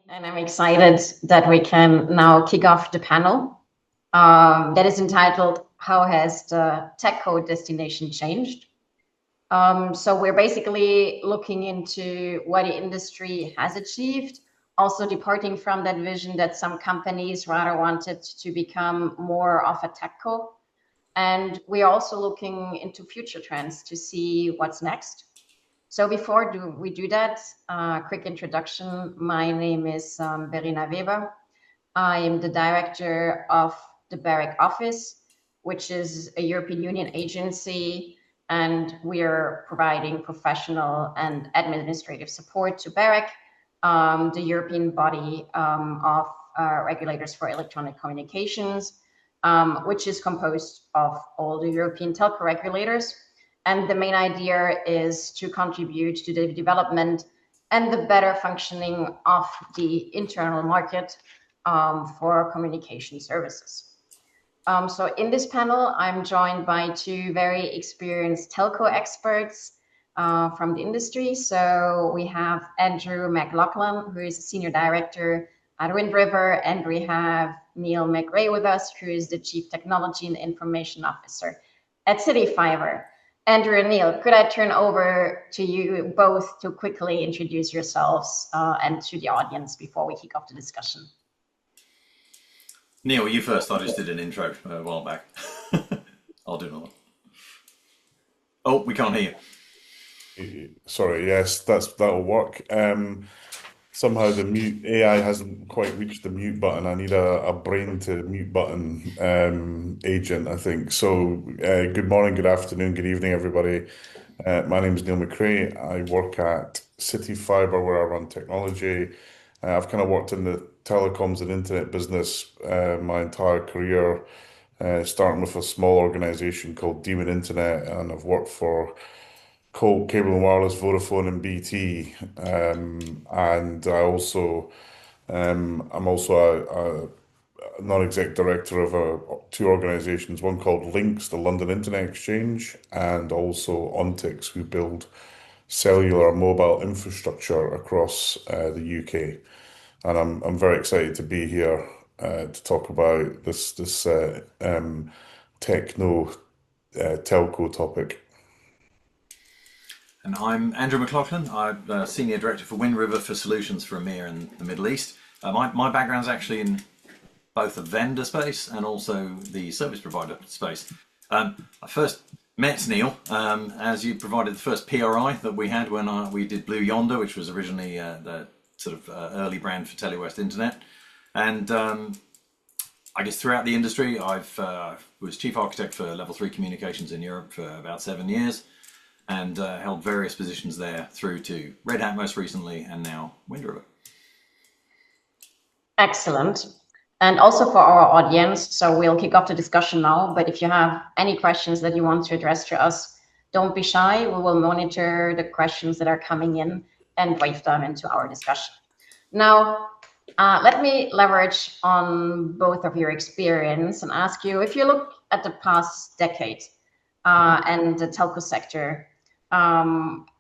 and I'm excited that we can now kick off the panel that is entitled, How has the techco destination changed? So we're basically looking into what the industry has achieved, also departing from that vision that some companies rather wanted to become more of a techco. And we're also looking into future trends to see what's next. So before we do that, quick introduction. My name is Verena Weber. I am the director of the BEREC office, which is a European Union agency, and we are providing professional and administrative support to BEREC, the European body of regulators for electronic communications, which is composed of all the European telco regulators. And the main idea is to contribute to the development and the better functioning of the internal market for communication services. So in this panel, I'm joined by two very experienced telco experts from the industry. So we have Andrew McLachland, who is a senior director at WindRiver, and we have Neil McRae with us, who is the chief technology and information officer at CityFibre. Andrew and Neil, could I turn over to you both to quickly introduce yourselves and to the audience before we kick off the discussion? Neil, you first. I just did an intro a while back. I'll do another one. Oh, we can't hear you. Sorry, yes, that'll work. Somehow the mute AI hasn't quite reached the mute button. I need a brain to mute button agent, I think. So good morning, good afternoon, good evening, everybody. My name is Neil McRae. I work at CityFibre, where I run technology. I've kind of worked in the telecoms and internet business my entire career, starting with a small organization called Demon Internet, and I've worked for Colt, Cable and Wireless, Vodafone, and BT. And I'm also a non-exec director of two organizations, one called Links, the London Internet Exchange, and also Ontix, who build cellular mobile infrastructure across the UK. And I'm very excited to be here to talk about this telco topic. And I'm Andrew McLachlan. I'm a Senior Director for WindRiver for Solutions for EMEA and the Middle East. My background's actually in both the vendor space and also the service provider space. I first met Neil as you provided the first PRI that we had when we did Blue Yonder, which was originally the sort of early brand for TeleWest Internet. And I guess throughout the industry, I was Chief Architect for Level 3 Communications in Europe for about 7 years. And held various positions there through to Red Hat most recently, and now WindRiver. Excellent. And also for our audience, so we'll kick off the discussion now, but if you have any questions that you want to address to us, don't be shy. We will monitor the questions that are coming in and wave them into our discussion. Now, let me leverage on both of your experience and ask you, if you look at the past decade and the telco sector,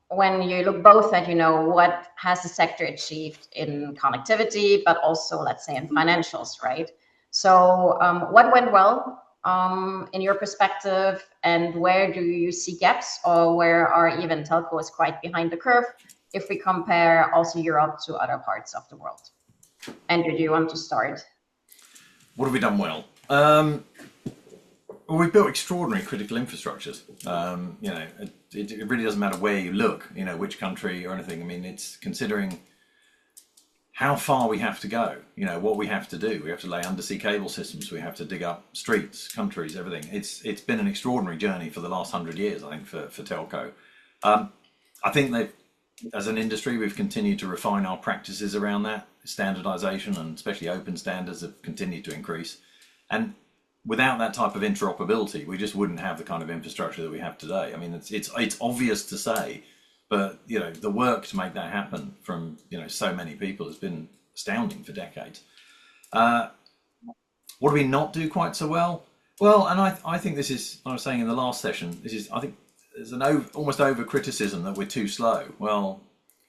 when you look both at, what has the sector achieved in connectivity, but also, let's say, in financials, right? So what went well in your perspective, and where do you see gaps, or where are even telcos quite behind the curve if we compare also Europe to other parts of the world? Andrew, do you want to start? What have we done well? Well, we've built extraordinary critical infrastructures. It really doesn't matter where you look, which country or anything. I mean, it's considering how far we have to go, what we have to do. We have to lay undersea cable systems. We have to dig up streets, countries, everything. It's been an extraordinary journey for the last 100 years, I think, for telco. I think as an industry, we've continued to refine our practices around that. Standardization and especially open standards have continued to increase. And without that type of interoperability, we just wouldn't have the kind of infrastructure that we have today. I mean, it's obvious to say, but the work to make that happen from so many people has been astounding for decades. What do we not do quite so well? Well, and I think this is, I was saying in the last session, I think there's an almost over criticism that we're too slow. Well,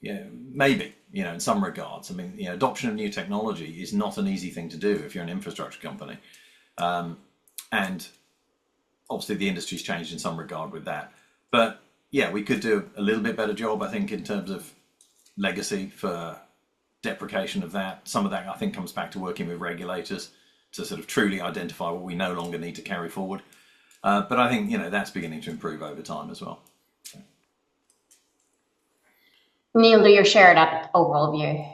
maybe, in some regards. I mean, adoption of new technology is not an easy thing to do if you're an infrastructure company. And obviously the industry's changed in some regard with that. But yeah, we could do a little bit better job, I think, in terms of legacy for deprecation of that. Some of that, I think, comes back to working with regulators to sort of truly identify what we no longer need to carry forward. But I think, that's beginning to improve over time as well. Neil, do you share that overall view?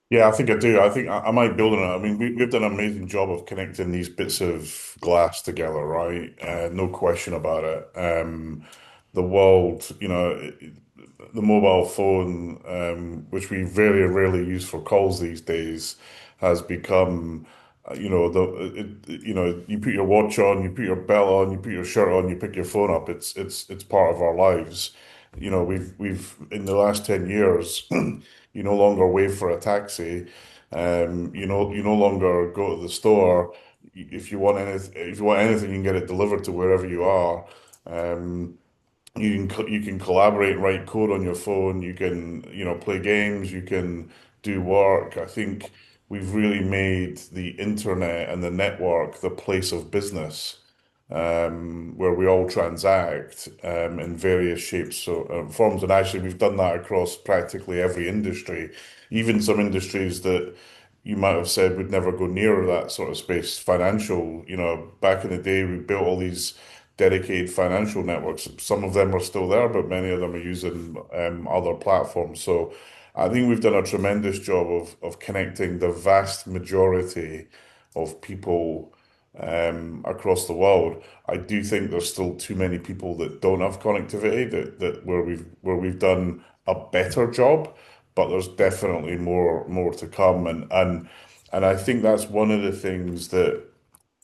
Yeah, I think I do. I think I might build on it. I mean, we've done an amazing job of connecting these bits of glass together, right? No question about it. The world, the mobile phone, which we very rarely use for calls these days, has become, you put your watch on, you put your belt on, you put your shirt on, you pick your phone up. It's part of our lives. We've in the last 10 years, you no longer wait for a taxi. You no longer go to the store. If you want anything, you can get it delivered to wherever you are. Um, you can collaborate and write code on your phone. You can, play games. You can do work. I think we've really made the internet and the network the place of business, where we all transact in various shapes or forms. And actually, we've done that across practically every industry, even some industries that you might have said would never go near that sort of space. Financial, back in the day, we built all these dedicated financial networks. Some of them are still there, but many of them are using other platforms. So I think we've done a tremendous job of connecting the vast majority of people across the world. I do think there's still too many people that don't have connectivity that where we've done a better job, but there's definitely more to come. And I think that's one of the things that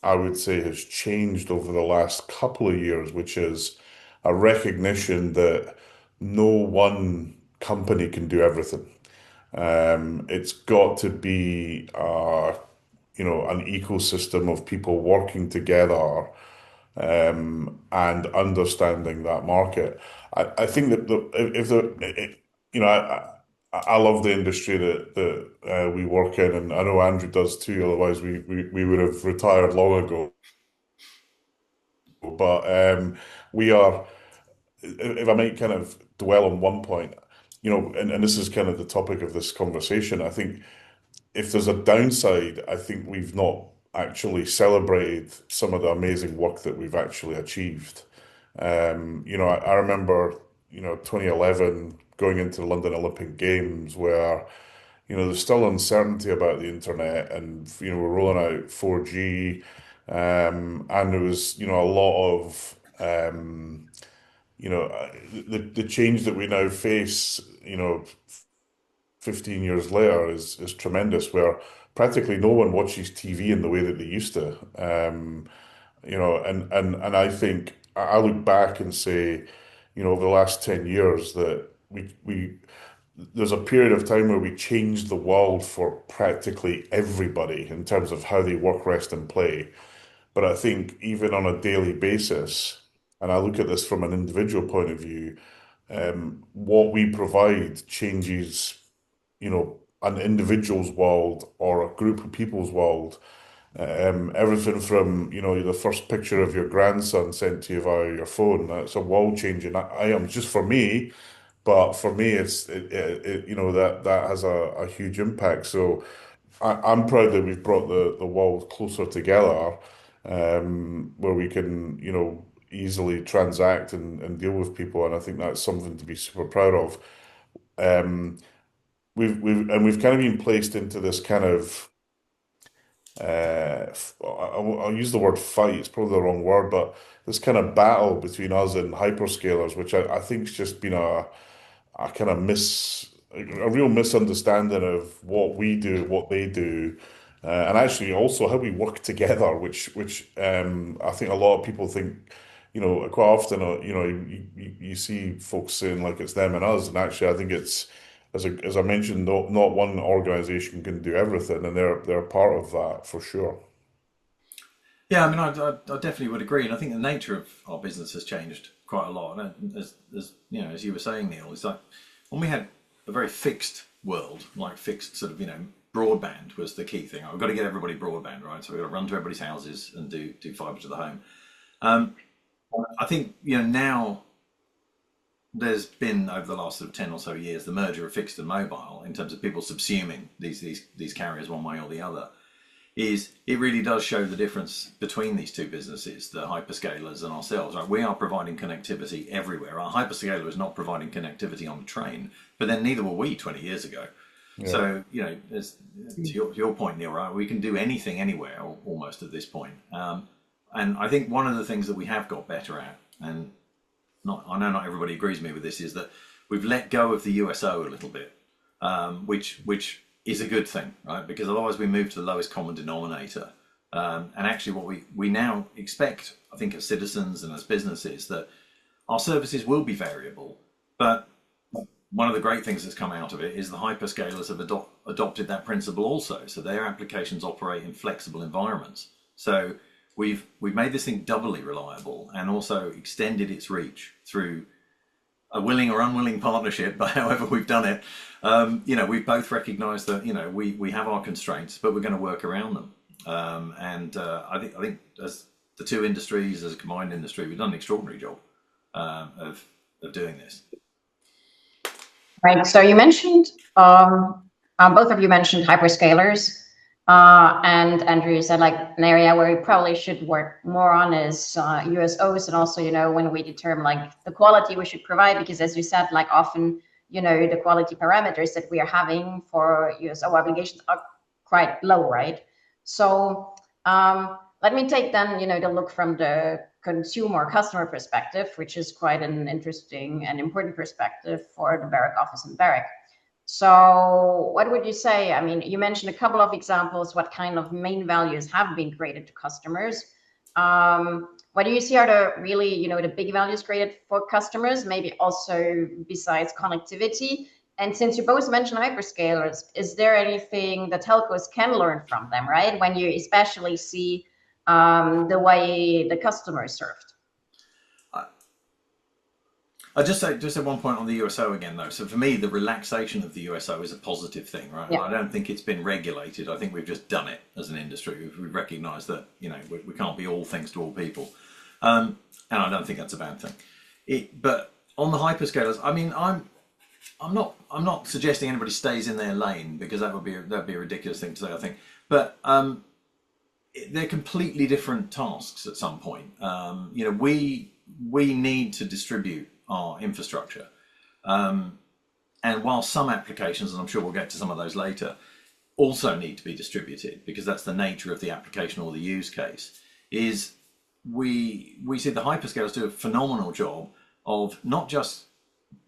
I would say has changed over the last couple of years, which is a recognition that no one company can do everything. It's got to be an ecosystem of people working together and understanding that market. I think that if the you know I love the industry that we work in, and I know Andrew does too. Otherwise, we would have retired long ago. But we are, if I might kind of dwell on one point, and this is kind of the topic of this conversation. I think if there's a downside, I think we've not actually celebrated some of the amazing work that we've actually achieved. I remember, 2011 going into the London Olympic Games where, there's still uncertainty about the internet and, we're rolling out 4G, and there was, a lot of, the change that we now face, 15 years later is tremendous, where practically no one watches TV in the way that they used to. And I think I look back and say, over the last 10 years that we there's a period of time where we changed the world for practically everybody in terms of how they work, rest, and play. But I think even on a daily basis, and I look at this from an individual point of view, what we provide changes, an individual's world or a group of people's world. Everything from, the first picture of your grandson sent to you via your phone, that's a world changing item just for me. But for me, that has a huge impact. So I'm proud that we've brought the world closer together, where we can, easily transact and deal with people. And I think that's something to be super proud of. Um, we've kind of been placed into this kind of I'll use the word fight, it's probably the wrong word, but this kind of battle between us and hyperscalers, which I think's just been a kind of a real misunderstanding of what we do, what they do, and actually also how we work together, which I think a lot of people think, quite often, you see folks saying like it's them and us, and actually I think it's as I mentioned, not one organization can do everything, and they're part of that for sure. Yeah, I mean, I definitely would agree, and I think the nature of our business has changed quite a lot. And as you were saying, Neil, it's like when we had a very fixed world, like fixed sort of, broadband was the key thing. I've got to get everybody broadband, right? So we've got to run to everybody's houses and do fibre to the home. I think, now there's been, over the last sort of 10 or so years, the merger of fixed and mobile in terms of people subsuming these carriers one way or the other. It really does show the difference between these two businesses, the hyperscalers and ourselves. Right? We are providing connectivity everywhere. Our hyperscaler is not providing connectivity on the train, but then neither were we 20 years ago. Yeah. So, to your point, Neil, right? We can do anything anywhere almost at this point. And I think one of the things that we have got better at, and I know not everybody agrees with me with this, is that we've let go of the USO a little bit, which is a good thing, right? Because otherwise we move to the lowest common denominator. And actually what we now expect, I think, as citizens and as businesses, that our services will be variable. But one of the great things that's come out of it is the hyperscalers have adopted that principle also. So their applications operate in flexible environments. So we've made this thing doubly reliable and also extended its reach through a willing or unwilling partnership, but however we've done it. We've both recognized that, we have our constraints, but we're going to work around them. I think as the two industries, as a combined industry, we've done an extraordinary job of doing this. Right. So you mentioned, both of you mentioned hyperscalers. And Andrew, you said like an area where we probably should work more on is USOs, and also, when we determine like the quality we should provide, because as you said, like often, the quality parameters that we are having for USO obligations are quite low, right? So let me take then, the look from the consumer customer perspective, which is quite an interesting and important perspective for the BEREC office and BEREC. So what would you say? I mean, you mentioned a couple of examples, what kind of main values have been created to customers. What do you see are the really, the big values created for customers, maybe also besides connectivity? And since you both mentioned hyperscalers, is there anything that telcos can learn from them, right? When you especially see the way the customer is served. I'll just say one point on the USO again, though. So for me, the relaxation of the USO is a positive thing, right? Yeah. I don't think it's been regulated. I think we've just done it as an industry. We've recognised that, we can't be all things to all people. And I don't think that's a bad thing. But on the hyperscalers, I mean, I'm not suggesting anybody stays in their lane, because that'd be a ridiculous thing to say, I think. But they're completely different tasks at some point. We need to distribute our infrastructure. And while some applications, and I'm sure we'll get to some of those later, also need to be distributed, because that's the nature of the application or the use case, is we see the hyperscalers do a phenomenal job of not just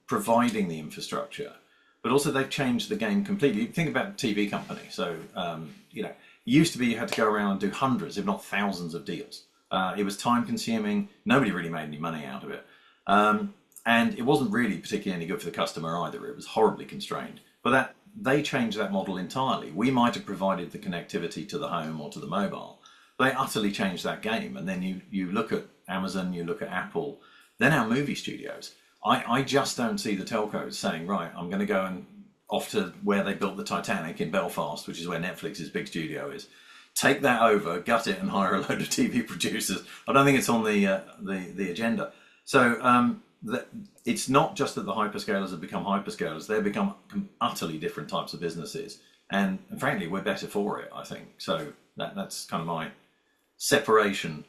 providing the infrastructure, but also they've changed the game completely. Think about a TV company. So, it used to be you had to go around and do hundreds, if not thousands of deals. It was time consuming. Nobody really made any money out of it. And it wasn't really particularly any good for the customer either. It was horribly constrained. But they changed that model entirely. We might have provided the connectivity to the home or to the mobile. They utterly changed that game. And then you look at Amazon, you look at Apple, they're now movie studios. I just don't see the telcos saying, right, I'm going to go and off to where they built the Titanic in Belfast, which is where Netflix's big studio is. Take that over, gut it, and hire a load of TV producers. I don't think it's on the agenda. So it's not just that the hyperscalers have become hyperscalers; they've become utterly different types of businesses, and frankly, we're better for it, I think. So that's kind of my separation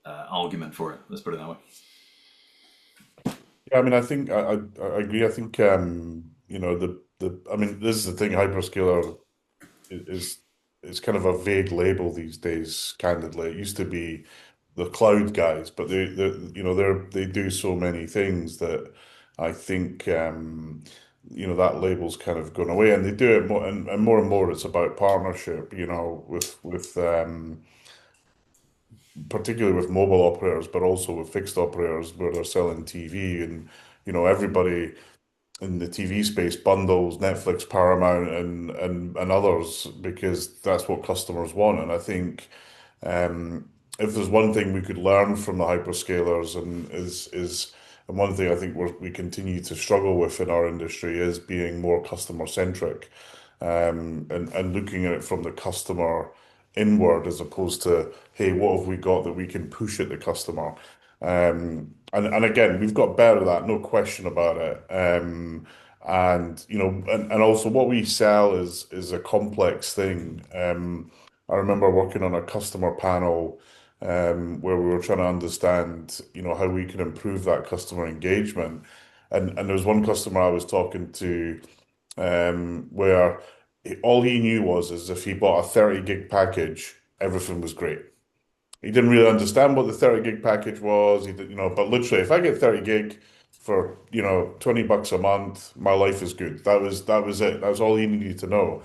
argument for it. Let's put it that way. Yeah, I mean, I think I agree. I think I mean, this is the thing. Hyperscaler is kind of a vague label these days. Candidly, it used to be the cloud guys, but they do so many things that I think that label's kind of gone away, and they do it more and more. It's about partnership, with particularly with mobile operators, but also with fixed operators where they're selling TV, and everybody in the TV space bundles Netflix, Paramount, and others, because that's what customers want. And I think if there's one thing we could learn from the hyperscalers, and is And one thing I think we continue to struggle with in our industry is being more customer centric, and looking at it from the customer inward as opposed to, hey, what have we got that we can push at the customer? And again, we've got better at that, no question about it. And and also what we sell is a complex thing. I remember working on a customer panel where we were trying to understand, how we can improve that customer engagement. And there was one customer I was talking to where all he knew was is if he bought a 30 gig package, everything was great. He didn't really understand what the 30 gig package was. He did, but literally, if I get 30 gig for, $20 a month, my life is good. That was it. That was all he needed to know.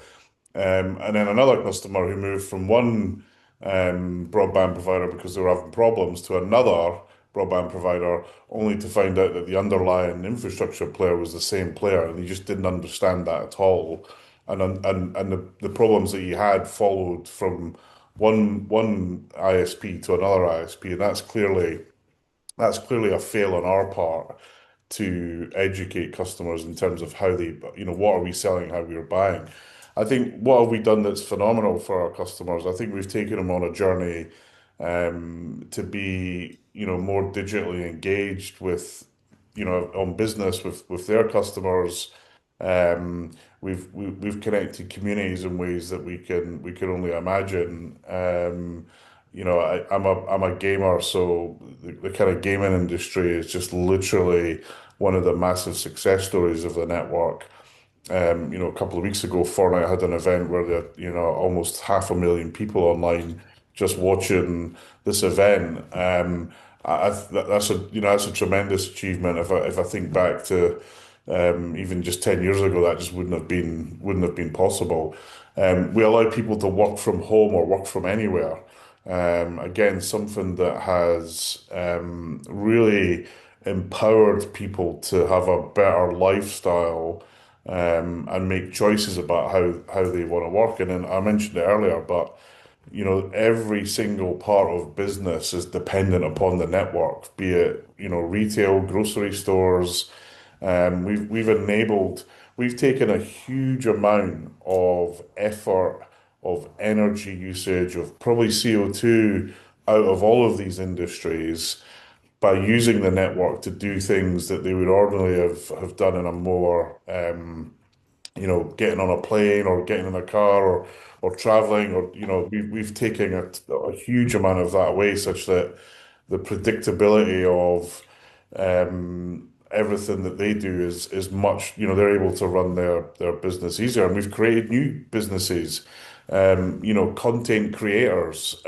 And then another customer who moved from one broadband provider because they were having problems to another broadband provider, only to find out that the underlying infrastructure player was the same player, and he just didn't understand that at all. And the problems that he had followed from one ISP to another ISP, and that's clearly a fail on our part to educate customers in terms of how they, what are we selling, how we are buying. I think what have we done that's phenomenal for our customers? I think we've taken them on a journey to be, more digitally engaged with, on business with their customers. We've connected communities in ways that we can only imagine. I'm a gamer, so the kind of gaming industry is just literally one of the massive success stories of the network. A couple of weeks ago, Fortnite had an event where there, almost 500,000 people online just watching this event. That's a tremendous achievement. If I think back to even just 10 years ago, that just wouldn't have been possible. We allow people to work from home or work from anywhere. Again, something that has really empowered people to have a better lifestyle, and make choices about how they want to work. And then I mentioned it earlier, but every single part of business is dependent upon the network, be it, retail, grocery stores. We've taken a huge amount of effort, of energy usage, of probably CO2 out of all of these industries by using the network to do things that they would ordinarily have done in a more, getting on a plane or getting in a car or traveling, or we've taken a huge amount of that away, such that the predictability of everything that they do is much, they're able to run their business easier. And we've created new businesses, content creators,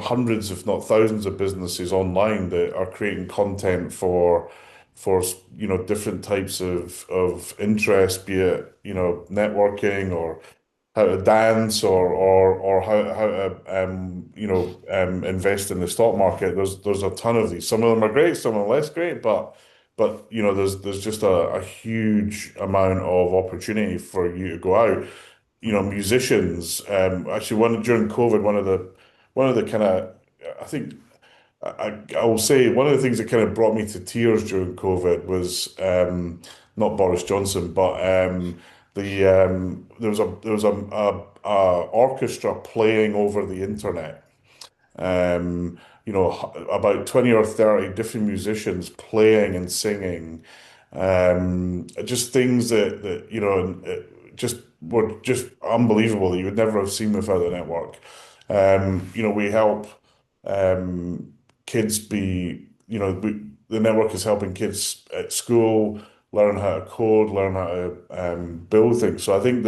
hundreds, if not thousands of businesses online that are creating content for different types of interest, be it, networking or how to dance or how to invest in the stock market. There's a ton of these. Some of them are great, some are less great, but there's just a huge amount of opportunity for you to go out. Musicians, actually one during COVID, one of the kind of, I think I will say one of the things that kind of brought me to tears during COVID was not Boris Johnson, but there was a orchestra playing over the internet. About 20 or 30 different musicians playing and singing, just things that just were just unbelievable that you would never have seen without the network. We help kids the network is helping kids at school learn how to code, learn how to build things. So I think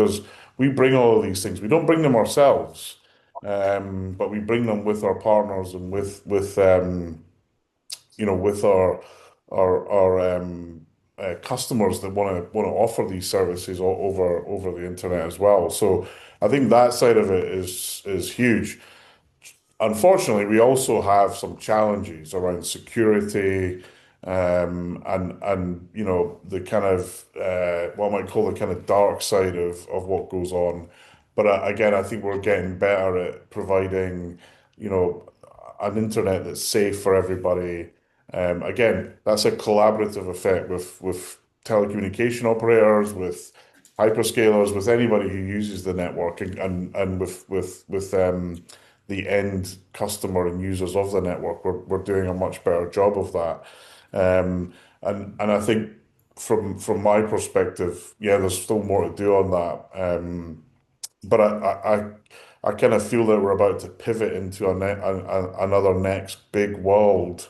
we bring all of these things. We don't bring them ourselves, but we bring them with our partners and with our customers that want to offer these services over the internet as well. So I think that side of it is huge. Unfortunately, we also have some challenges around security, and the kind of what I might call the kind of dark side of what goes on. But again, I think we're getting better at providing, an internet that's safe for everybody, Again, that's a collaborative effect with telecommunication operators, with hyperscalers, with anybody who uses the network, and with the end customer and users of the network. We're doing a much better job of that. And I think from my perspective, yeah, there's still more to do on that. But I kind of feel that we're about to pivot into another next big world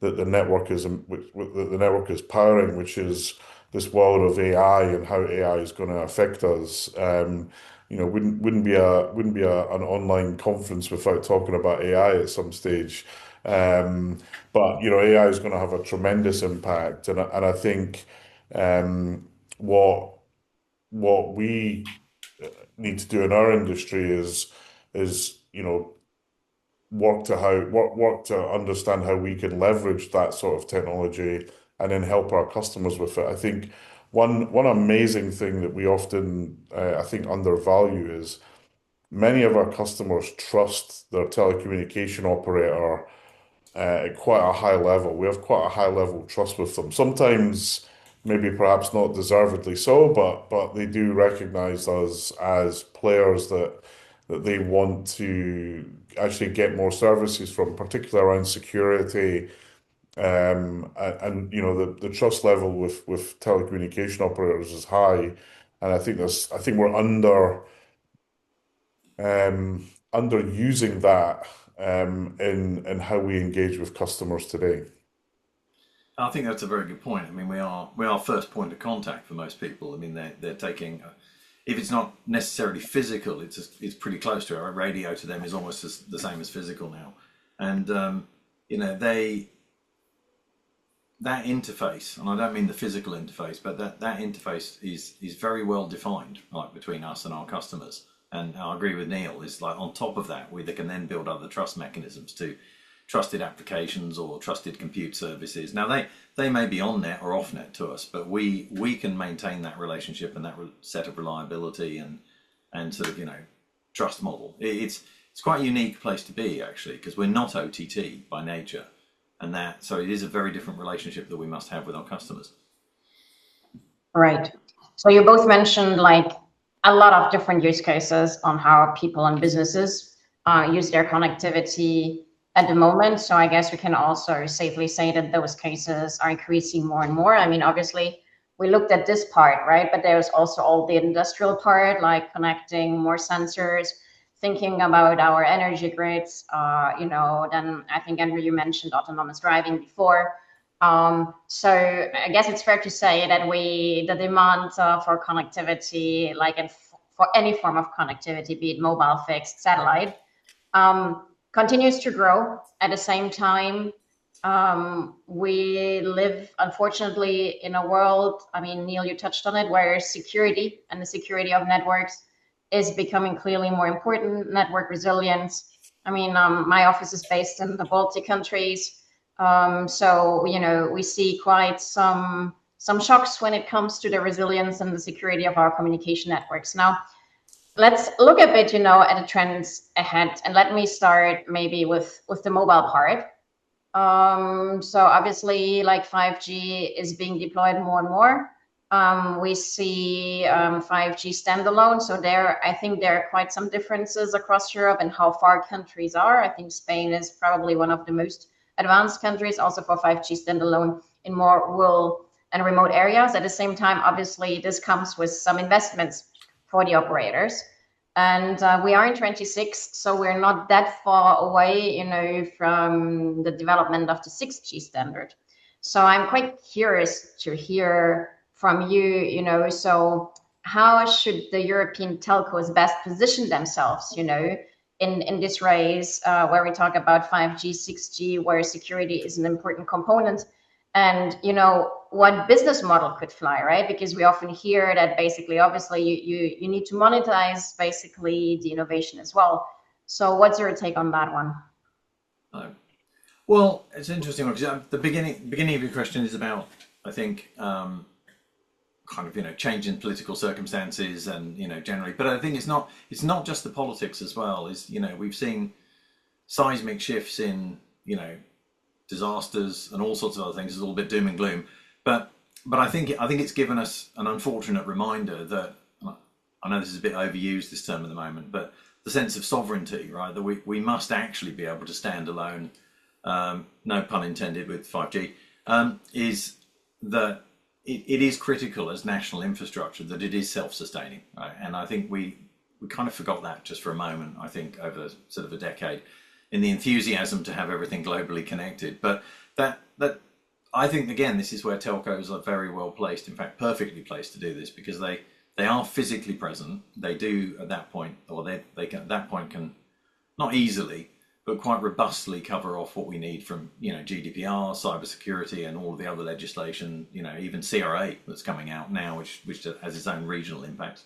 that the network is powering, which is this world of AI and how AI is going to affect us. Wouldn't be an online conference without talking about AI at some stage. But AI is going to have a tremendous impact, and I think what we need to do in our industry is work to understand how we can leverage that sort of technology and then help our customers with it. I think one amazing thing that we often I think undervalue is many of our customers trust their telecommunication operator at quite a high level. We have quite a high level of trust with them. Sometimes, maybe perhaps not deservedly so, but they do recognize us as players that they want to actually get more services from, particularly around security. The trust level with telecommunication operators is high, and I think we're underusing that in how we engage with customers today. I think that's a very good point. I mean, we are first point of contact for most people. I mean, they're taking, if it's not necessarily physical, it's pretty close to it. Radio to them is almost the same as physical now, and that interface, and I don't mean the physical interface, but that interface is very well defined, like between us and our customers. And I agree with Neil. It's like on top of that, they can then build other trust mechanisms to trusted applications or trusted compute services. Now they may be on net or off net to us, but we can maintain that relationship and that set of reliability and sort of trust model. It's quite a unique place to be actually, because we're not OTT by nature, and so it is a very different relationship that we must have with our customers. Right. So you both mentioned like a lot of different use cases on how people and businesses use their connectivity at the moment. So I guess we can also safely say that those cases are increasing more and more. I mean, obviously, we looked at this part, right? But there's also all the industrial part, like connecting more sensors, thinking about our energy grids. Then I think, Andrew, you mentioned autonomous driving before. So I guess it's fair to say that the demand for connectivity, for any form of connectivity, be it mobile, fixed, satellite, continues to grow. At the same time, we live, unfortunately, in a world, I mean, Neil, you touched on it, where security and the security of networks is becoming clearly more important. Network resilience. I mean, my office is based in the Baltic countries. So we see quite some shocks when it comes to the resilience and the security of our communication networks. Now, let's look a bit, at the trends ahead, and let me start maybe with the mobile part. So obviously, like 5G is being deployed more and more. We see 5G standalone. So I think there are quite some differences across Europe and how far countries are. I think Spain is probably one of the most advanced countries also for 5G standalone in more rural and remote areas. At the same time, obviously, this comes with some investments for the operators. And we are in 26, so we're not that far away, from the development of the 6G standard. So I'm quite curious to hear from you, so how should the European telcos best position themselves, in this race where we talk about 5G, 6G, where security is an important component, and what business model could fly, right? Because we often hear that basically, obviously, you need to monetize basically the innovation as well. So what's your take on that one? Well, it's an interesting one, because the beginning of your question is about, I think, kind of change in political circumstances and generally, but I think it's not just the politics as well. We've seen seismic shifts in disasters and all sorts of other things. It's all a bit doom and gloom, but I think it's given us an unfortunate reminder that, I know this is a bit overused, this term at the moment, but the sense of sovereignty, right? That we must actually be able to stand alone. No pun intended with 5G. Is that it is critical as national infrastructure that it is self-sustaining, right? And I think we kind of forgot that just for a moment, I think, over sort of a decade in the enthusiasm to have everything globally connected. But that I think, again, this is where telcos are very well placed, in fact, perfectly placed to do this, because they are physically present. They do at that point, or they can, at that point, can not easily, but quite robustly cover off what we need from, GDPR, cybersecurity, and all of the other legislation, even CRA that's coming out now, which has its own regional impacts.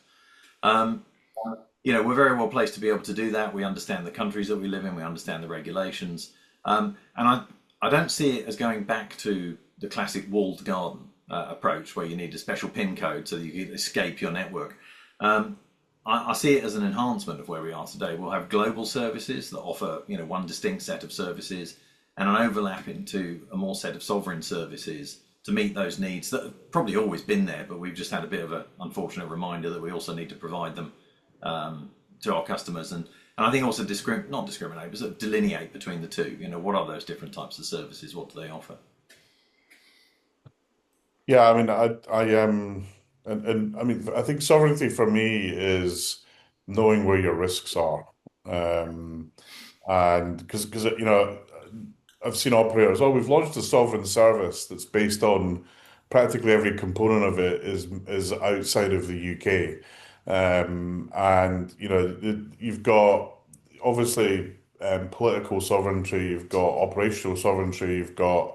We're very well placed to be able to do that. We understand the countries that we live in. We understand the regulations. And I don't see it as going back to the classic walled garden approach where you need a special PIN code so that you can escape your network. I see it as an enhancement of where we are today. We'll have global services that offer, one distinct set of services, and an overlap into a more set of sovereign services to meet those needs that have probably always been there, but we've just had a bit of an unfortunate reminder that we also need to provide them to our customers. And I think also not discriminate, but sort of delineate between the two. What are those different types of services? What do they offer? Yeah, I mean, and I mean, I think sovereignty for me is knowing where your risks are, and because I've seen operators. Oh, we've launched a sovereign service that's based on practically every component of it is outside of the UK, and you've got obviously political sovereignty, you've got operational sovereignty, you've got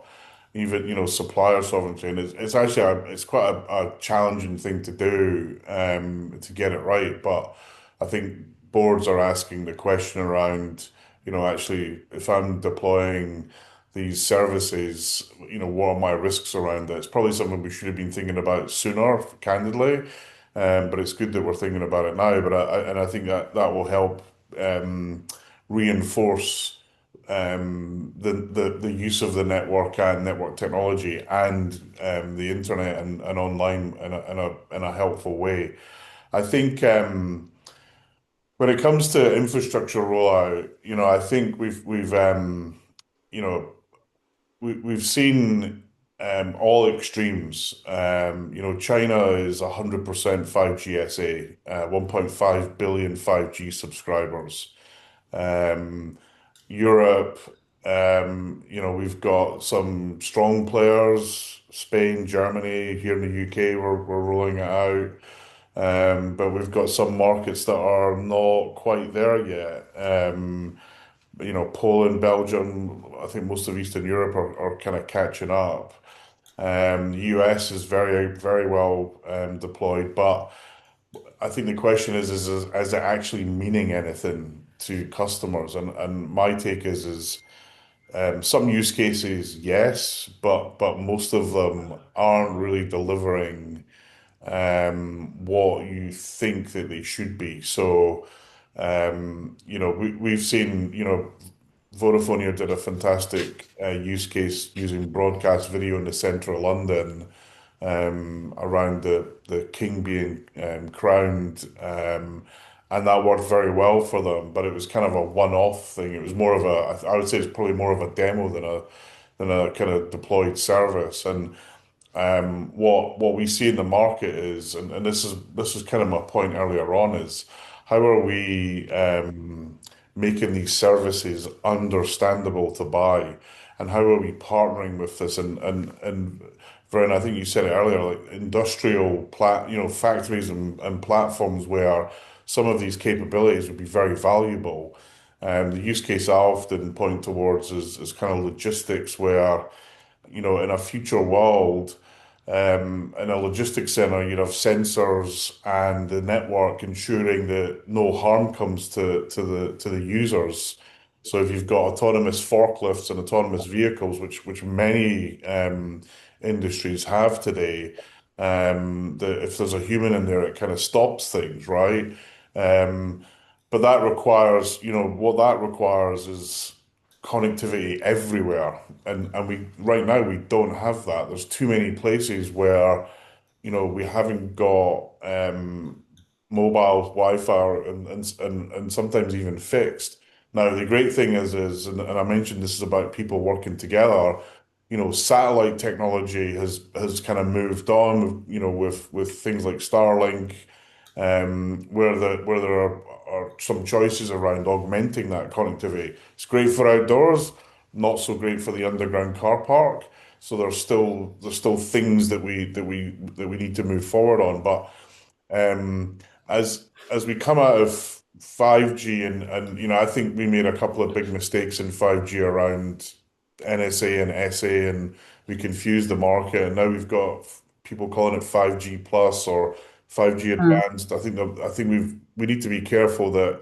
even supplier sovereignty, and it's actually it's quite a challenging thing to do to get it right. But I think boards are asking the question around actually, if I'm deploying these services, what are my risks around it? It's probably something we should have been thinking about sooner, candidly. But it's good that we're thinking about it now. But I think that will help reinforce the use of the network and network technology and the internet and online in a helpful way. I think when it comes to infrastructure rollout, I think we've seen all extremes. China is 100% 5G SA, 1.5 billion 5G subscribers. Europe, we've got some strong players, Spain, Germany, here in the UK, we're rolling it out. But we've got some markets that are not quite there yet. Poland, Belgium, I think most of Eastern Europe are kind of catching up. The US is very, very well deployed, but I think the question is it actually meaning anything to customers? And my take is some use cases, yes, but most of them aren't really delivering what you think that they should be. So, we've seen, Vodafone here did a fantastic use case using broadcast video in the centre of London around the king being crowned. And that worked very well for them, but it was kind of a one-off thing. It was more of I would say it's probably more of a demo than a kind of deployed service. And what we see in the market is, and this is kind of my point earlier on, is how are we making these services understandable to buy, and how are we partnering with this? And Verena, I think you said it earlier, like industrial factories and platforms where some of these capabilities would be very valuable. The use case I often point towards is kind of logistics, where in a future world, in a logistics center, you'd have sensors and the network ensuring that no harm comes to the users. So if you've got autonomous forklifts and autonomous vehicles, which many industries have today, that if there's a human in there, it kind of stops things, right? But that requires, what that requires is connectivity everywhere, and we right now we don't have that. There's too many places where we haven't got mobile Wi-Fi and sometimes even fixed. Now the great thing is and I mentioned this is about people working together. Satellite technology has kind of moved on, with things like Starlink, where there are some choices around augmenting that connectivity. It's great for outdoors, not so great for the underground car park. So there's still things that we need to move forward on. But as we come out of 5G, and I think we made a couple of big mistakes in 5G around NSA and SA, and we confused the market, and now we've got people calling it 5G plus or 5G Mm. advanced. I think we need to be careful that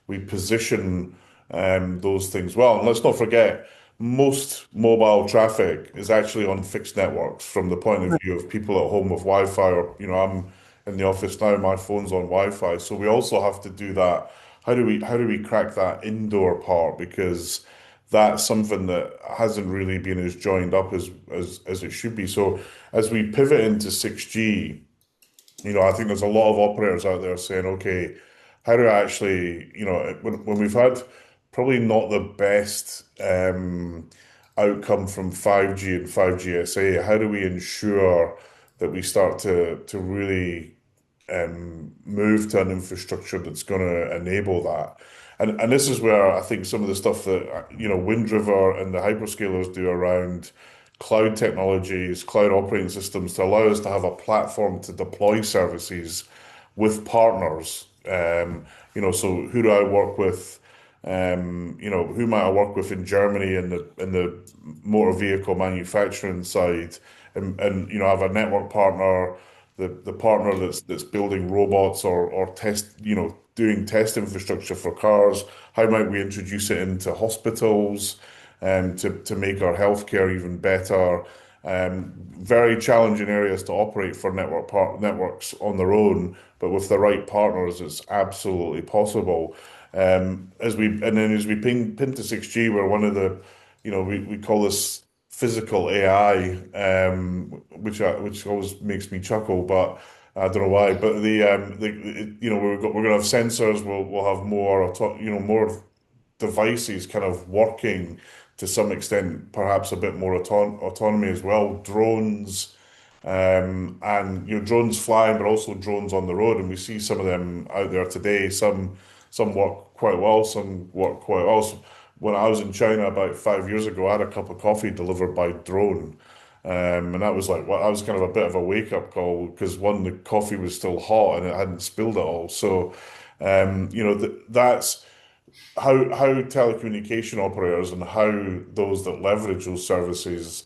we position those things well. And let's not forget, most mobile traffic is actually on fixed networks from the point of view of people at home with Wi-Fi, or I'm in the office now, my phone's on Wi-Fi. So we also have to do that. How do we crack that indoor part? Because that's something that hasn't really been as joined up as it should be. So as we pivot into 6G, I think there's a lot of operators out there saying, okay, how do I actually, when we've had probably not the best outcome from 5G and 5G SA, how do we ensure that we start to really move to an infrastructure that's going to enable that? And this is where I think some of the stuff that WindRiver and the hyperscalers do around cloud technologies, cloud operating systems, to allow us to have a platform to deploy services with partners. So who do I work with? Who might I work with in Germany in the motor vehicle manufacturing side, and I have a network partner, the partner that's building robots or test, doing test infrastructure for cars. How might we introduce it into hospitals, to make our healthcare even better? Very challenging areas to operate for networks on their own, but with the right partners, it's absolutely possible. As we pin to 6G, we're one of the, we call this physical AI, which always makes me chuckle, but I don't know why. But we're going to have sensors. We'll have more devices kind of working to some extent, perhaps a bit more autonomy as well. Drones, and drones flying, but also drones on the road, and we see some of them out there today. Some work quite well, some work quite well. So when I was in China about 5 years ago, I had a cup of coffee delivered by drone. And that was like, well, that was kind of a bit of a wake-up call, because one, the coffee was still hot and it hadn't spilled at all. So, that's how telecommunication operators and how those that leverage those services,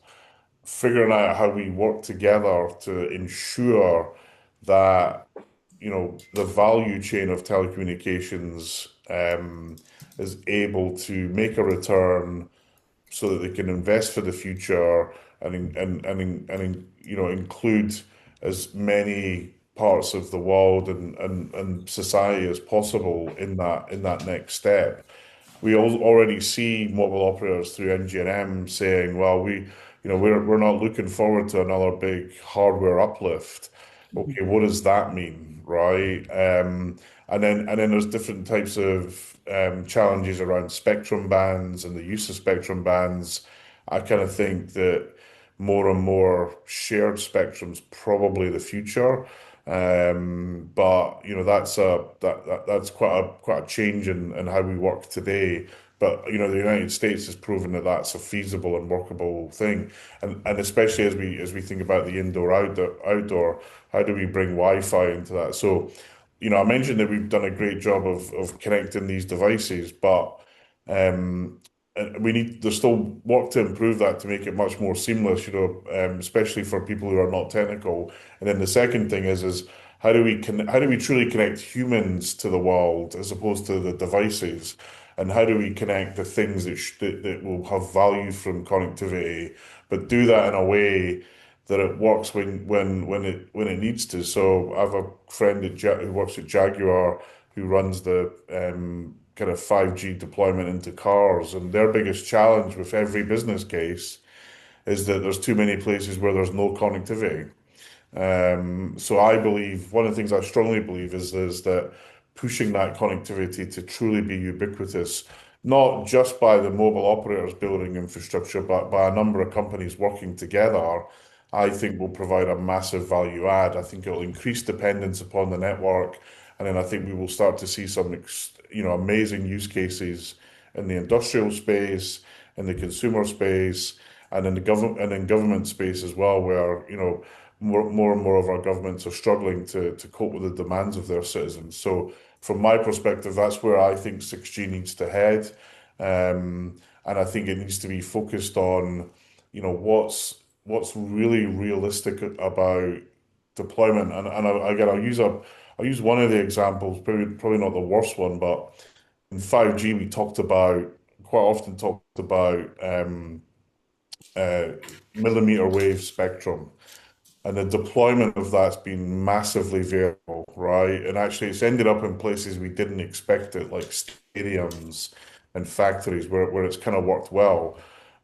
figuring out how we work together to ensure that the value chain of telecommunications is able to make a return so that they can invest for the future, and include as many parts of the world and society as possible in that next step. We already see mobile operators through NGNM saying, well, we're not looking forward to another big hardware uplift. Okay, what does that mean, right? And then there's different types of challenges around spectrum bands and the use of spectrum bands. I kind of think that more and more shared spectrum's probably the future. But that's quite a change in how we work today. But the United States has proven that that's a feasible and workable thing, and especially as we think about the outdoor, how do we bring Wi-Fi into that? So, I mentioned that we've done a great job of connecting these devices, but um, there's still work to improve that to make it much more seamless, especially for people who are not technical. And then the second thing is how do we truly connect humans to the world as opposed to the devices? And how do we connect the things that will have value from connectivity, but do that in a way that it works when it needs to? So I have a friend who works at Jaguar, who runs kind of 5G deployment into cars, and their biggest challenge with every business case is that there's too many places where there's no connectivity. So I believe one of the things I strongly believe is that pushing that connectivity to truly be ubiquitous, not just by the mobile operators building infrastructure, but by a number of companies working together, I think will provide a massive value add. I think it will increase dependence upon the network, and then I think we will start to see some, amazing use cases in the industrial space, in the consumer space, and in the government space as well, where more and more of our governments are struggling to cope with the demands of their citizens. So from my perspective, that's where I think 6G needs to head. And I think it needs to be focused on, what's really realistic about deployment. Again, I'll use one of the examples, probably not the worst one, but in 5G we quite often talked about uh, millimeter wave spectrum. And the deployment of that's been massively variable, right? And actually, it's ended up in places we didn't expect it, like stadiums and factories, where it's kind of worked well.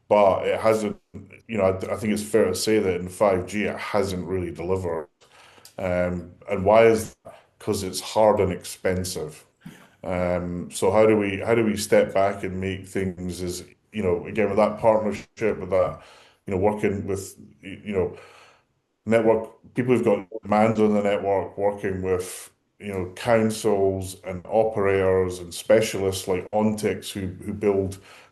But it hasn't, I think it's fair to say that in 5G, it hasn't really delivered. And why is that? Because it's hard and expensive. So how do we step back and make things as, again, with that partnership, with that, working with, network people who've got demand on the network, working with councils and operators and specialists like Ontics who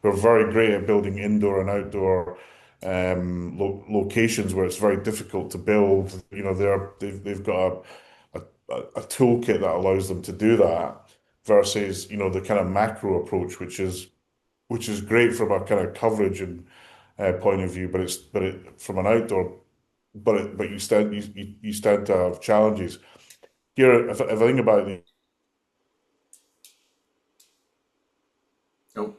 are very great at building indoor and outdoor locations where it's very difficult to build. They've got a toolkit that allows them to do that versus the kind of macro approach, which is great from a kind of coverage and point of view, but from an outdoor, but you stand to have challenges here. If I think about the Oh,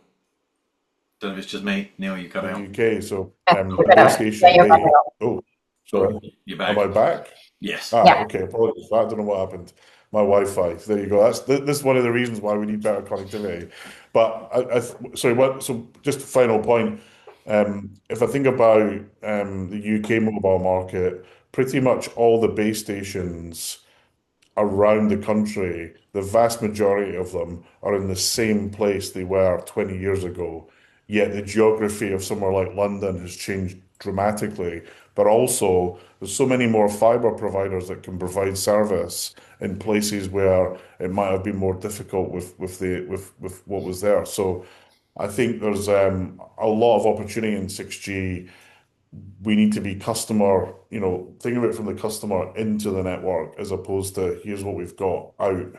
don't know if it's just me. Neil, you cut out. UK, so Yeah, base station. you're back. Oh, Oh, sorry. you're back. Am I back? Yes. Yeah. Okay. Apologies. I don't know what happened. My Wi-Fi. There you go. This is one of the reasons why we need better connectivity. But sorry. What? So just a final point. If I think about the UK mobile market, pretty much all the base stations around the country, the vast majority of them are in the same place they were 20 years ago. Yet the geography of somewhere like London has changed dramatically. But also, there's so many more fiber providers that can provide service in places where it might have been more difficult with what was there. So I think there's a lot of opportunity in 6G. We need to be think of it from the customer into the network as opposed to here's what we've got out.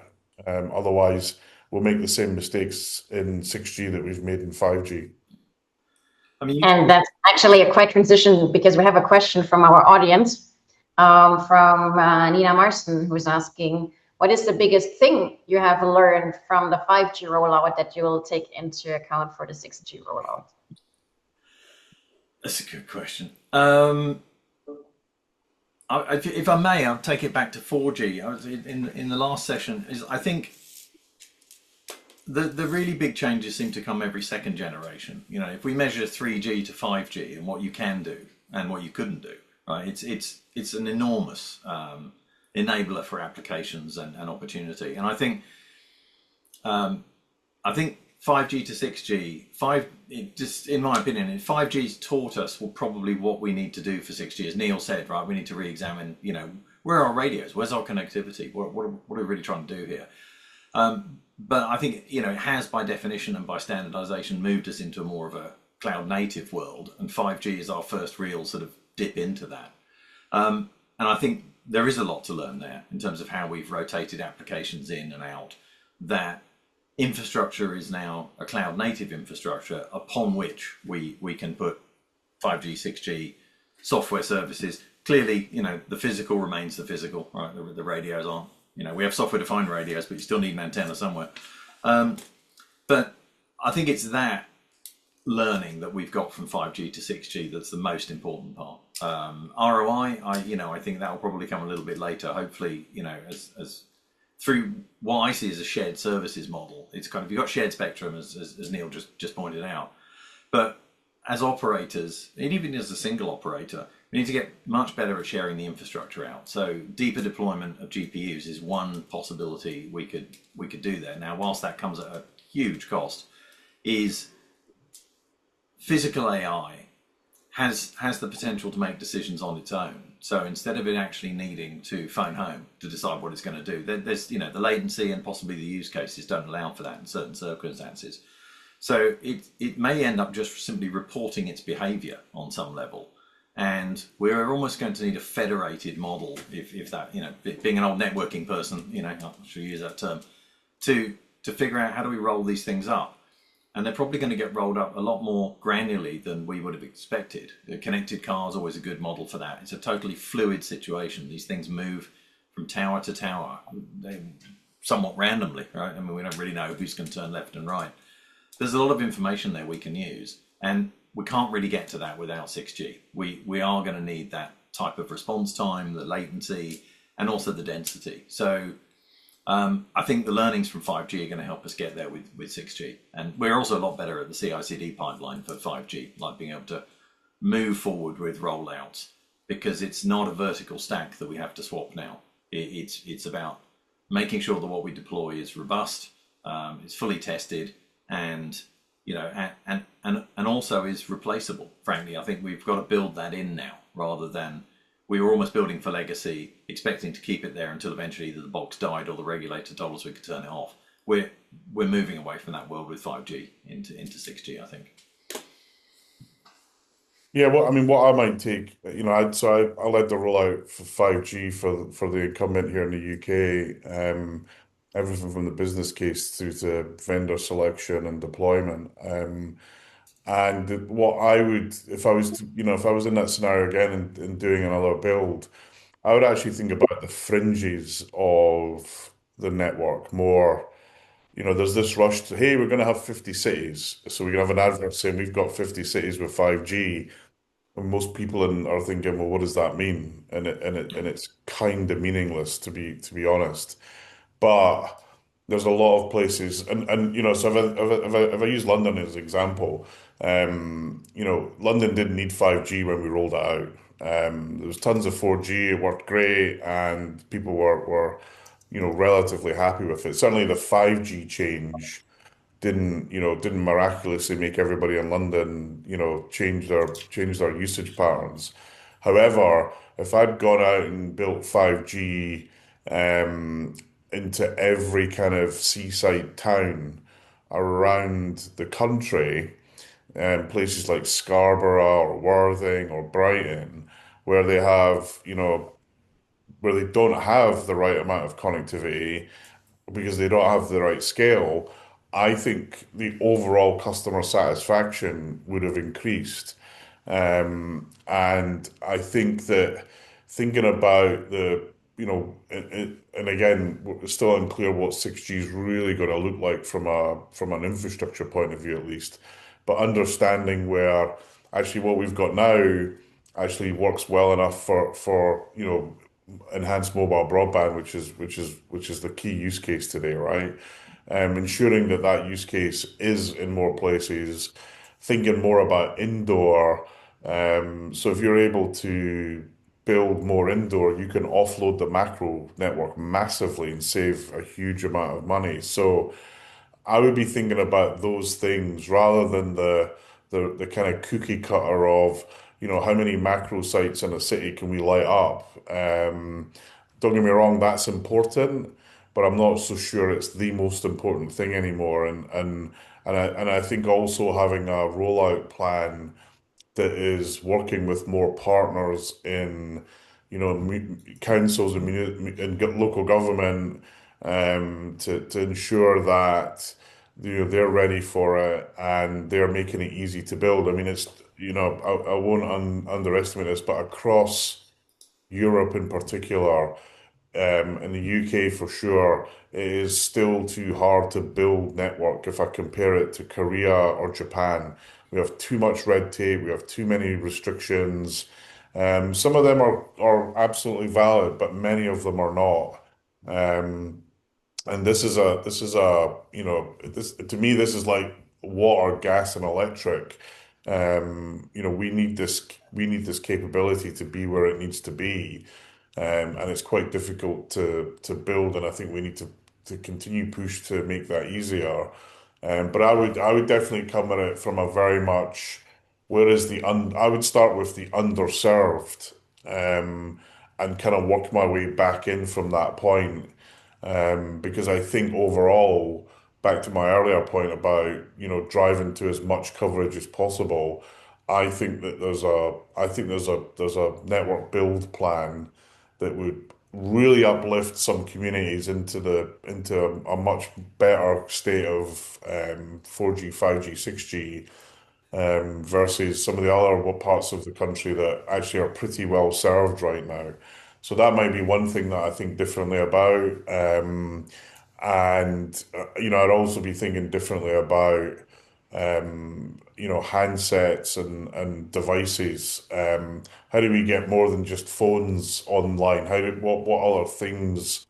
Otherwise, we'll make the same mistakes in 6G that we've made in 5G. And that's actually a quick transition because we have a question from our audience, from Nina Marston, who's asking, what is the biggest thing you have learned from the 5G rollout that you will take into account for the 6G rollout? That's a good question. If I may, I'll take it back to 4G. I was in the last session. I think the really big changes seem to come every second generation. If we measure 3G to 5G and what you can do and what you couldn't do, right? It's an enormous enabler for applications and opportunity. And I think 5G to 6G, just in my opinion, 5G's taught us probably what we need to do for 6G. As Neil said, right, we need to re-examine, where are our radios? Where's our connectivity? What are we really trying to do here? But I think, it has by definition and by standardization moved us into more of a cloud native world. And 5G is our first real sort of dip into that. And I think there is a lot to learn there in terms of how we've rotated applications in and out. That infrastructure is now a cloud native infrastructure upon which we can put 5G, 6G software services. Clearly, the physical remains the physical, right? The radios aren't. We have software defined radios, but you still need an antenna somewhere. But I think it's that learning that we've got from 5G to 6G that's the most important part. ROI, I think that will probably come a little bit later. Hopefully, as through what I see as a shared services model. It's kind of, you've got shared spectrum, as Neil just pointed out. But as operators, and even as a single operator, we need to get much better at sharing the infrastructure out. So deeper deployment of GPUs is one possibility we could do there. Now, whilst that comes at a huge cost, is physical AI has the potential to make decisions on its own. So instead of it actually needing to phone home to decide what it's going to do, there's the latency and possibly the use cases don't allow for that in certain circumstances. So it may end up just simply reporting its behavior on some level. And we're almost going to need a federated model, if that, being an old networking person, I should use that term, to figure out how do we roll these things up. And they're probably going to get rolled up a lot more granularly than we would have expected. The connected car is always a good model for that. It's a totally fluid situation. These things move from tower to tower, somewhat randomly, right? I mean, we don't really know who's going to turn left and right. There's a lot of information there we can use, and we can't really get to that without 6G. We are going to need that type of response time, the latency, and also the density. So I think the learnings from 5G are going to help us get there with 6G. And we're also a lot better at the CI/CD pipeline for 5G, like being able to move forward with rollouts, because it's not a vertical stack that we have to swap now. It's about making sure that what we deploy is robust, is fully tested, and and also is replaceable. Frankly, I think we've got to build that in now, rather than we were almost building for legacy, expecting to keep it there until eventually either the box died or the regulator told us we could turn it off. We're moving away from that world with 5G into 6G, I think. Yeah, well, I mean, what I might take, I led the rollout for 5G for the incumbent here in the UK. Everything from the business case through to vendor selection and deployment. And what I would, if I was in that scenario again and doing another build, I would actually think about the fringes of the network more. There's this rush to, hey, we're going to have 50 cities. So we can have an advert saying we've got 50 cities with 5G. And most people are thinking, well, what does that mean? And it's kind of meaningless, to be honest. But there's a lot of places, and so if I use London as an example, London didn't need 5G when we rolled it out. There was tons of 4G, it worked great, and people were relatively happy with it. Certainly the 5G change didn't miraculously make everybody in London, change their usage patterns. However, if I'd gone out and built 5G into every kind of seaside town around the country, places like Scarborough or Worthing or Brighton, where they have, where they don't have the right amount of connectivity because they don't have the right scale, I think the overall customer satisfaction would have increased. And I think that thinking about and again, it's still unclear what 6G is really going to look like from an infrastructure point of view, at least. But understanding where actually what we've got now actually works well enough for enhanced mobile broadband, which is the key use case today, right? Ensuring that use case is in more places, thinking more about indoor. So if you're able to build more indoor, you can offload the macro network massively and save a huge amount of money. So I would be thinking about those things rather than the kind of cookie cutter of, how many macro sites in a city can we light up? Don't get me wrong, that's important, but I'm not so sure it's the most important thing anymore. And I think also having a rollout plan that is working with more partners in, councils and local government, to ensure that they're ready for it and they're making it easy to build. I mean, I won't underestimate this, but across Europe in particular, in the UK for sure, it is still too hard to build network if I compare it to Korea or Japan. We have too much red tape, we have too many restrictions. Some of them are absolutely valid, but many of them are not. And this to me, this is like water, gas, and electric. We need this capability to be where it needs to be, and it's quite difficult to build. And I think we need to continue push to make that easier. But I would definitely come at it from a very much where is the un I would start with the underserved, and kind of work my way back in from that point. Because I think overall, back to my earlier point about, driving to as much coverage as possible, I think there's a network build plan that would really uplift some communities into a much better state of 4G, 5G, 6G, versus some of the other parts of the country that actually are pretty well served right now. So that might be one thing that I think differently about. And I'd also be thinking differently about handsets and devices. How do we get more than just phones online? What other things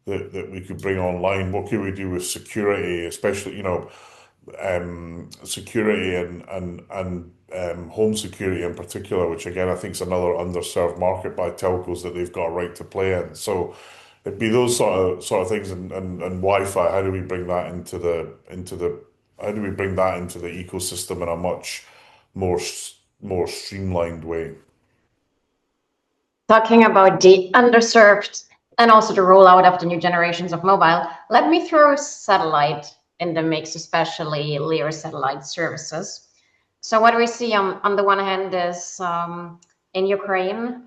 that we could bring online? What could we do with security, especially, security and home security in particular, which again I think is another underserved market by telcos that they've got a right to play in. So it'd be those sort of things, and Wi-Fi. How do we bring that how do we bring that into the ecosystem in a much more streamlined way? Talking about the underserved and also the rollout of the new generations of mobile, let me throw satellite in the mix, especially LEO satellite services. So what we see on the one hand is in Ukraine,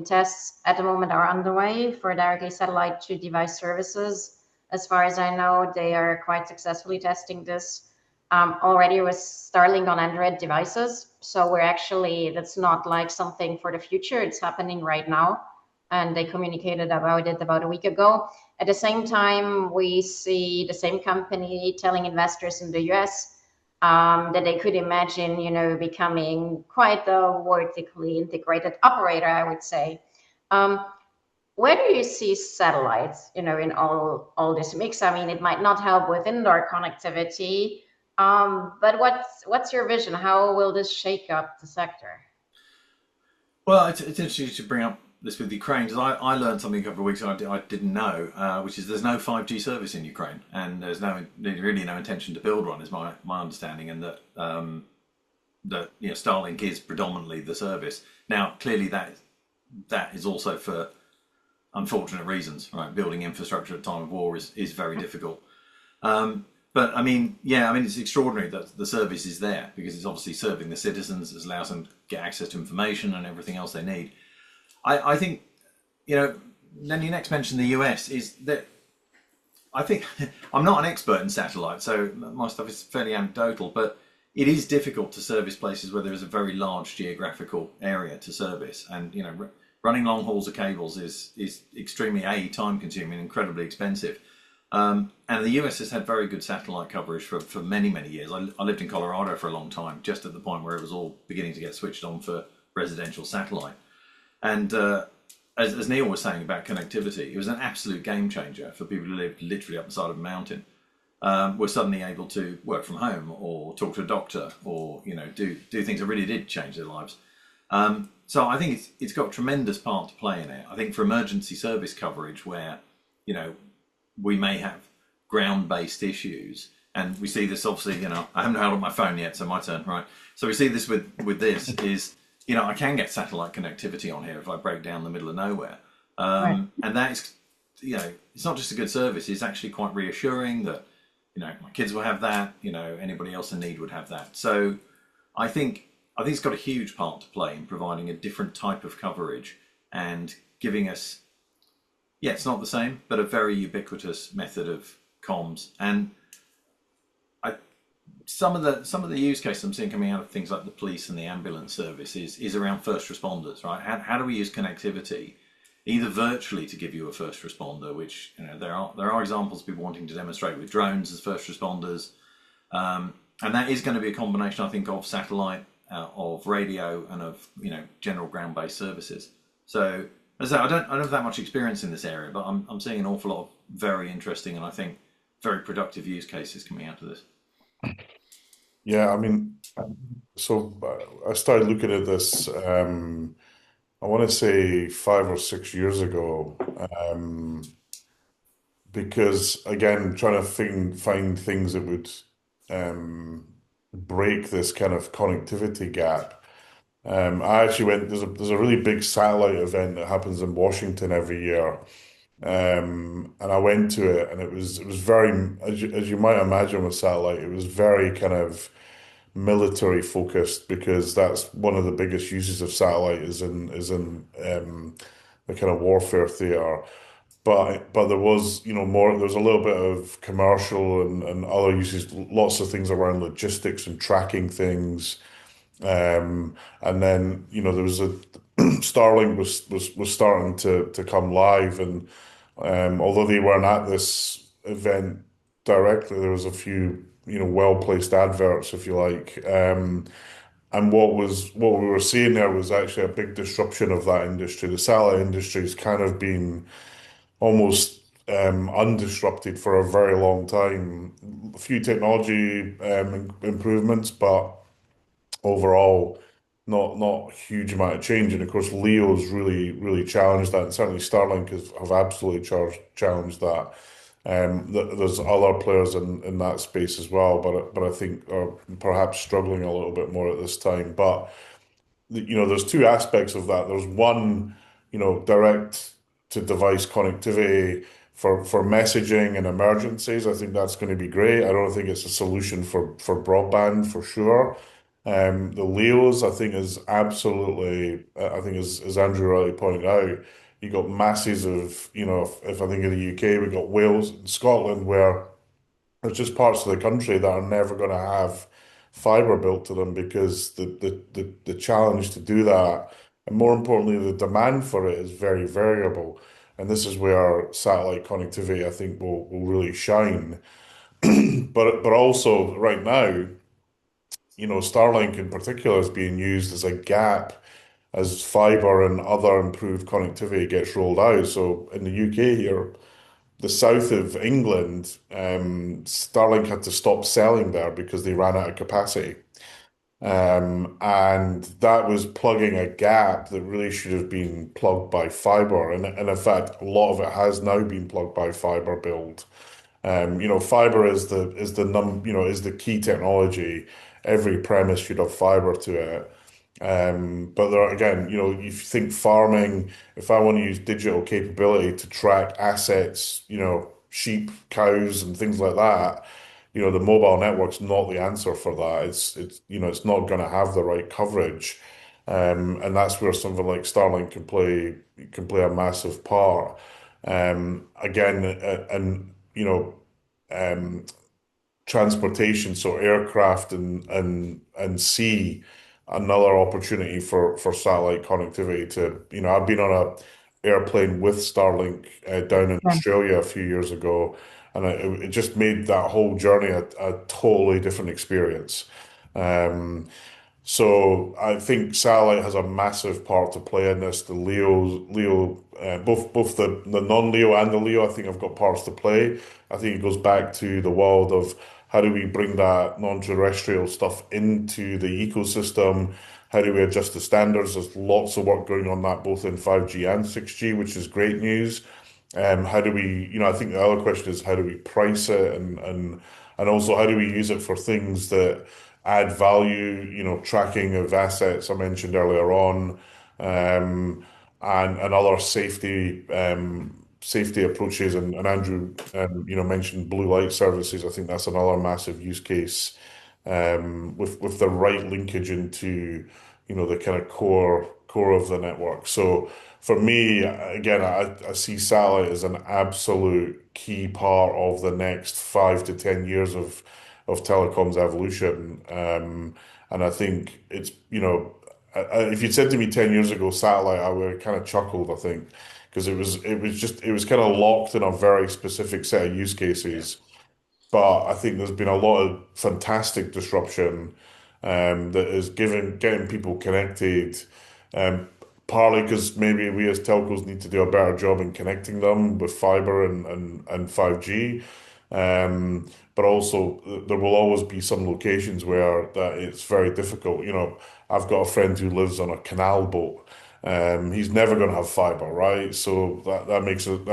tests at the moment are underway for directly satellite to device services. As far as I know, they are quite successfully testing this already with Starlink on Android devices. So that's not like something for the future. It's happening right now. And they communicated about it about a week ago. At the same time, we see the same company telling investors in the US that they could imagine, becoming quite a vertically integrated operator, I would say. Where do you see satellites, in all this mix? It might not help with indoor connectivity, but what's your vision? How will this shake up the sector? Well, it's interesting to bring up this with Ukraine, because I learned something a couple of weeks ago I didn't know, which is there's no 5G service in Ukraine, and there's really no intention to build one, is my understanding, and that Starlink is predominantly the service. Now, clearly that is also for unfortunate reasons, right? Building infrastructure at a time of war is very difficult. But it's extraordinary that the service is there, because it's obviously serving the citizens, it allows them to get access to information and everything else they need. I think, then you next mentioned the US, is that I think, I'm not an expert in satellite, so my stuff is fairly anecdotal, but it is difficult to service places where there is a very large geographical area to service. And, running long hauls of cables is extremely time consuming and incredibly expensive. And the US has had very good satellite coverage for many, many years. I lived in Colorado for a long time, just at the point where it was all beginning to get switched on for residential satellite. And as Neil was saying about connectivity, it was an absolute game changer for people who lived literally up the side of a mountain. Were suddenly able to work from home or talk to a doctor or do things that really did change their lives. So I think it's got a tremendous part to play in it. I think for emergency service coverage, where we may have ground-based issues, and we see this obviously. I haven't held up my phone yet, so my turn, right? So we see this with this is I can get satellite connectivity on here if I break down the middle of nowhere, right. And that is it's not just a good service; it's actually quite reassuring that my kids will have that. Anybody else in need would have that. So I think it's got a huge part to play in providing a different type of coverage and giving us, it's not the same, but a very ubiquitous method of comms. And some of the use cases I'm seeing coming out of things like the police and the ambulance service is around first responders, right? How do we use connectivity, either virtually to give you a first responder, which there are examples of people wanting to demonstrate with drones as first responders, and that is going to be a combination, I think, of satellite, of radio, and of general ground-based services. So As I don't have that much experience in this area, but I'm seeing an awful lot of very interesting and I think very productive use cases coming out of this. Yeah, I mean, so I started looking at this, I want to say 5 or 6 years ago, because again, trying to find things that would um, break this kind of connectivity gap. I actually went, there's a really big satellite event that happens in Washington every year. And I went to it, and it was very, as you might imagine with satellite, it was very kind of military focused, because that's one of the biggest uses of satellite is in the kind of warfare theater. But there was, more, there was a little bit of commercial and other uses, lots of things around logistics and tracking things. And then, there was a Starlink was starting to come live, and although they weren't at this event directly, there was a few, well-placed adverts, if you like. And what we were seeing there was actually a big disruption of that industry. The satellite industry has kind of been almost undisrupted for a very long time. A few technology improvements, but overall, not a huge amount of change. And of course, Leo's really challenged that, and certainly Starlink have absolutely challenged that. There's other players in that space as well, but I think are perhaps struggling a little bit more at this time. But there's two aspects of that. There's one, direct to device connectivity for messaging and emergencies. I think that's going to be great. I don't think it's a solution for broadband for sure. The Leos, I think, is absolutely, I think, as Andrew rightly pointed out, you got masses of, if I think of the UK, we got Wales and Scotland, where there's just parts of the country that are never going to have fiber built to them, because the challenge to do that, and more importantly, the demand for it is very variable. And this is where satellite connectivity, I think, will really shine. But also right now, Starlink in particular is being used as a gap as fiber and other improved connectivity gets rolled out. So in the UK here, the south of England, Starlink had to stop selling there because they ran out of capacity. And that was plugging a gap that really should have been plugged by fiber. And in fact, a lot of it has now been plugged by fiber build. Fiber is the key technology. Every premise should have fiber to it. But there are, again, if you think farming, if I want to use digital capability to track assets, sheep, cows, and things like that, the mobile network's not the answer for that. It's not going to have the right coverage, and that's where something like Starlink can play a massive part. Again, and transportation, so aircraft and sea, another opportunity for satellite connectivity I've been on a airplane with Starlink down in Yeah. Australia a few years ago, and it just made that whole journey a totally different experience. So I think satellite has a massive part to play in this. The Leo, both the non-Leo and the Leo, I think have got parts to play. I think it goes back to the world of how do we bring that non-terrestrial stuff into the ecosystem? How do we adjust the standards? There's lots of work going on that both in 5G and 6G, which is great news. How do we, I think the other question is how do we price it, and also how do we use it for things that add value, tracking of assets I mentioned earlier on, and other safety approaches, and Andrew mentioned blue light services. I think that's another massive use case, with the right linkage into the kind of core of the network. So for me, again, I see satellite as an absolute key part of the next 5 to 10 years of telecoms evolution. And I think it's, if you'd said to me 10 years ago, satellite, I would have kind of chuckled, I think, because it was kind of locked in a very specific set of use Yeah. cases. But I think there's been a lot of fantastic disruption, that is getting people connected. partly because maybe we as telcos need to do a better job in connecting them with fiber and 5G. But also there will always be some locations where that it's very difficult. You know, I've got a friend who lives on a canal boat. He's never going to have fiber, right? So that makes an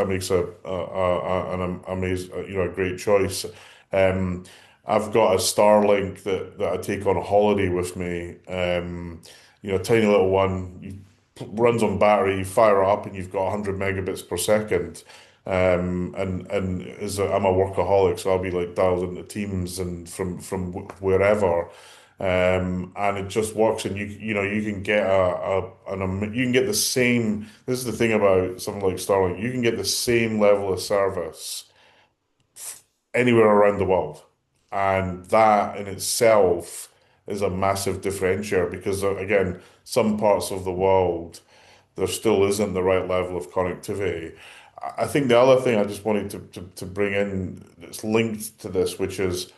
amazing, a great choice. Um, I've got a Starlink that I take on a holiday with me. Tiny little one. Runs on battery, you fire it up, and you've got 100 megabits per second. I'm a workaholic, so I'll be like dialed into Teams and from wherever, and it just works. And you can get you can get the same. This is the thing about something like Starlink. You can get the same level of service anywhere around the world, and that in itself is a massive differentiator because again, some parts of the world there still isn't the right level of connectivity. I think the other thing I just wanted to bring in that's linked to this, which is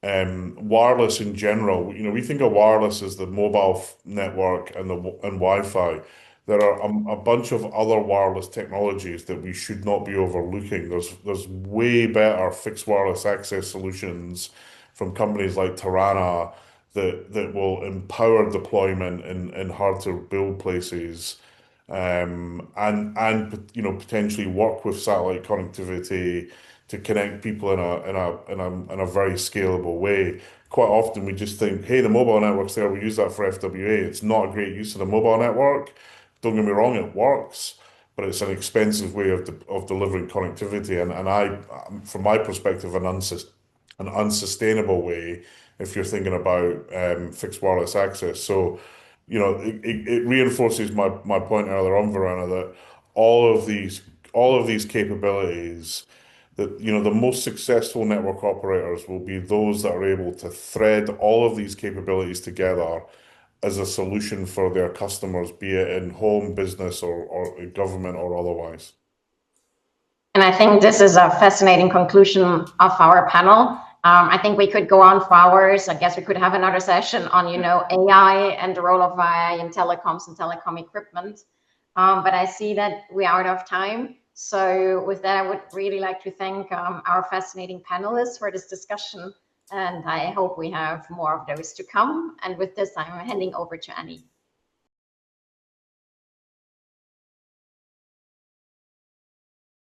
wireless in general. You know, we think of wireless as the mobile network and Wi-Fi. There are a bunch of other wireless technologies that we should not be overlooking. There's way better fixed wireless access solutions from companies like Tarana that will empower deployment in hard to build places, and potentially work with satellite connectivity to connect people in a very scalable way. Quite often we just think, hey, the mobile network's there, we use that for FWA. It's not a great use of the mobile network. Don't get me wrong, it works, but it's an expensive way of delivering connectivity, from my perspective, an unsustainable way if you're thinking about fixed wireless access. So, it reinforces my point earlier on, Verena, that all of these all of these capabilities, that the most successful network operators will be those that are able to thread all of these capabilities together as a solution for their customers, be it in home, business, or in government or otherwise. And I think this is a fascinating conclusion of our panel. I think we could go on for hours. I guess we could have another session on, AI and the role of AI in telecoms and telecom equipment. But I see that we're out of time. So with that, I would really like to thank our fascinating panelists for this discussion. And I hope we have more of those to come. And with this, I'm handing over to Annie.